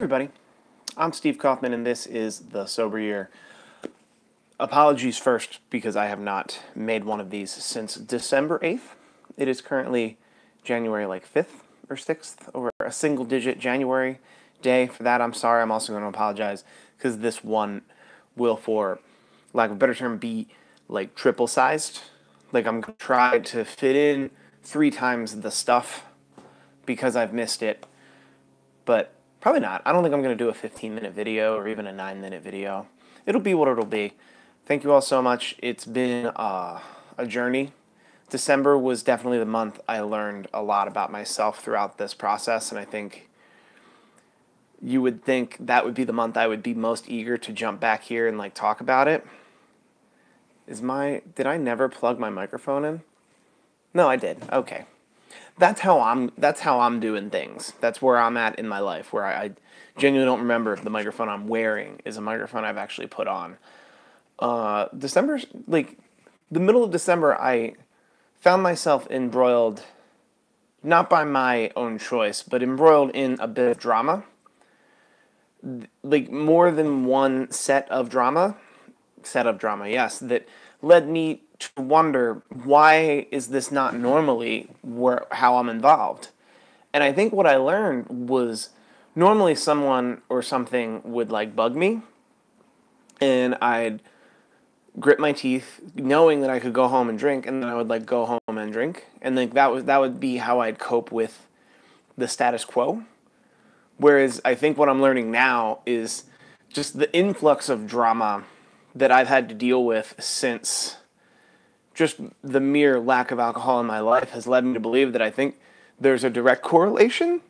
everybody, I'm Steve Kaufman and this is The Sober Year. Apologies first because I have not made one of these since December 8th. It is currently January 5th or 6th, or a single digit January day. For that, I'm sorry. I'm also going to apologize because this one will, for lack of a better term, be triple sized. I'm going to try to fit in 3 times the stuff because I've missed it, but probably not. I don't think I'm going to do a 15-minute video or even a 9-minute video. It'll be what it'll be. Thank you all so much. It's been a journey. December was definitely the month I learned a lot about myself throughout this process, and I think you would think that would be the month I would be most eager to jump back here and talk about it. Did I never plug my microphone in? No, I did. Okay. That's how I'm doing things. That's where I'm at in my life, where I genuinely don't remember if the microphone I'm wearing is a microphone I've actually put on. December, the middle of December, I found myself embroiled, not by my own choice, but embroiled in a bit of drama. More than one set of drama, yes, that led me to wonder, why is this not normally how I'm involved? And I think what I learned was, normally someone or something would bug me, and I'd grit my teeth knowing that I could go home and drink, and then I would go home and drink, and that would be how I'd cope with the status quo. Whereas I think what I'm learning now is just the influx of drama that I've had to deal with since just the mere lack of alcohol in my life has led me to believe that I think there's a direct correlation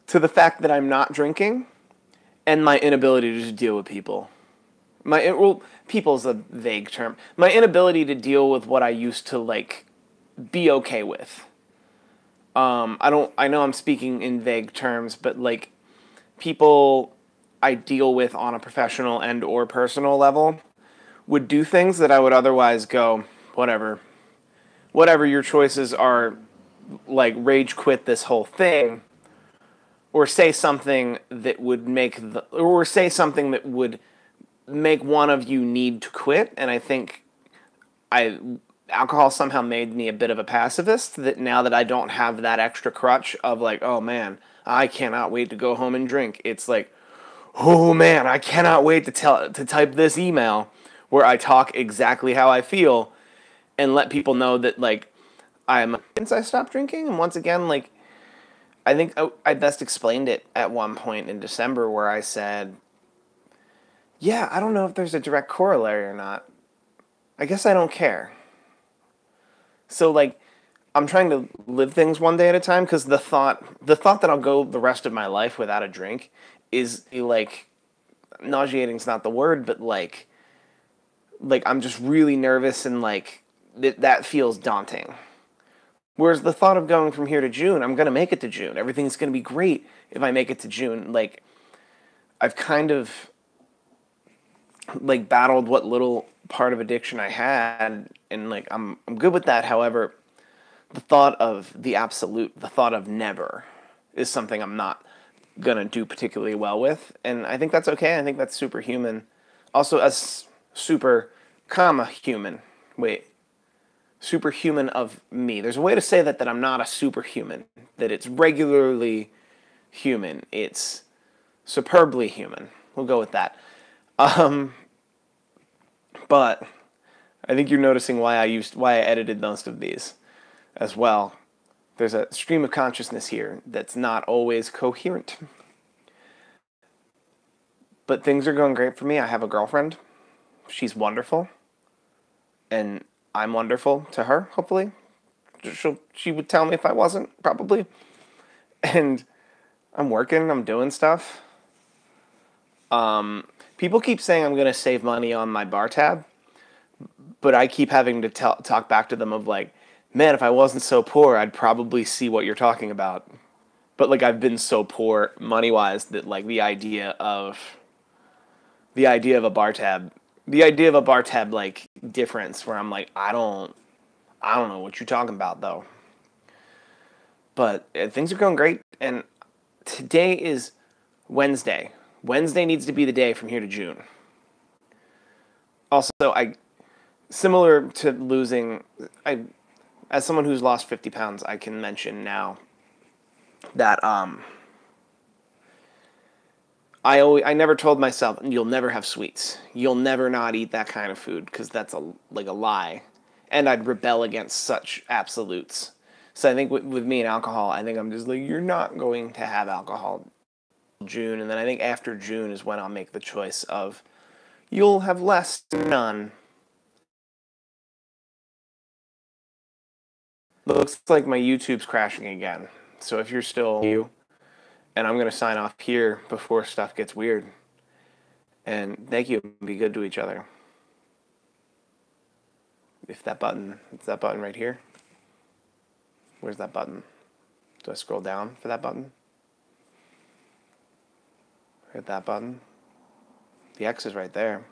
to the fact that I'm not drinking and my inability to just deal with people. People's a vague term. My inability to deal with what I used to be okay with. I know I'm speaking in vague terms, but people I deal with on a professional and or personal level would do things that I would otherwise go, whatever your choices are, rage quit this whole thing, or say something that would make one of you need to quit. And I think alcohol somehow made me a bit of a pacifist, that now that I don't have that extra crutch of oh man, I cannot wait to go home and drink. It's oh man, I cannot wait to type this email where I talk exactly how I feel and let people know that since I stopped drinking. And once again, I think I best explained it at one point in December, where I said, yeah, I don't know if there's a direct corollary or not. I guess I don't care. So I'm trying to live things one day at a time, because the thought that I'll go the rest of my life without a drink is nauseating's not the word, but I'm just really nervous, and that feels daunting. Whereas the thought of going from here to June, I'm going to make it to June. Everything's going to be great if I make it to June. I've kind of battled what little part of addiction I had, and I'm good with that. However, the thought of the absolute, the thought of never, is something I'm not gonna do particularly well with, and I think that's okay. I think that's superhuman. Also, as human. Superhuman of me. There's a way to say that I'm not a superhuman, that it's regularly human. It's superbly human. We'll go with that. But I think you're noticing why I edited most of these as well. There's a stream of consciousness here that's not always coherent. But things are going great for me. I have a girlfriend. She's wonderful. And I'm wonderful to her, hopefully. She would tell me if I wasn't, probably. And I'm working, I'm doing stuff. People keep saying I'm going to save money on my bar tab, but I keep having to talk back to them of man, if I wasn't so poor, I'd probably see what you're talking about. But I've been so poor money-wise that the idea of a bar tab, difference where I'm I don't know what you're talking about though. But things are going great, and today is Wednesday. Wednesday needs to be the day from here to June. Also, similar to losing, as someone who's lost 50 pounds, I can mention now that I never told myself you'll never have sweets. You'll never not eat that kind of food because that's a lie, and I'd rebel against such absolutes. So I think with me and alcohol, I think I'm just like, you're not going to have alcohol June, and then I think after June is when I'll make the choice of you'll have less to none. Looks like my YouTube's crashing again. So if you're still you, and I'm going to sign off here before stuff gets weird. And thank you. Be good to each other. If that button, it's that button right here. Where's that button? Do I scroll down for that button? Hit that button. The X is right there.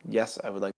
Yes, I would like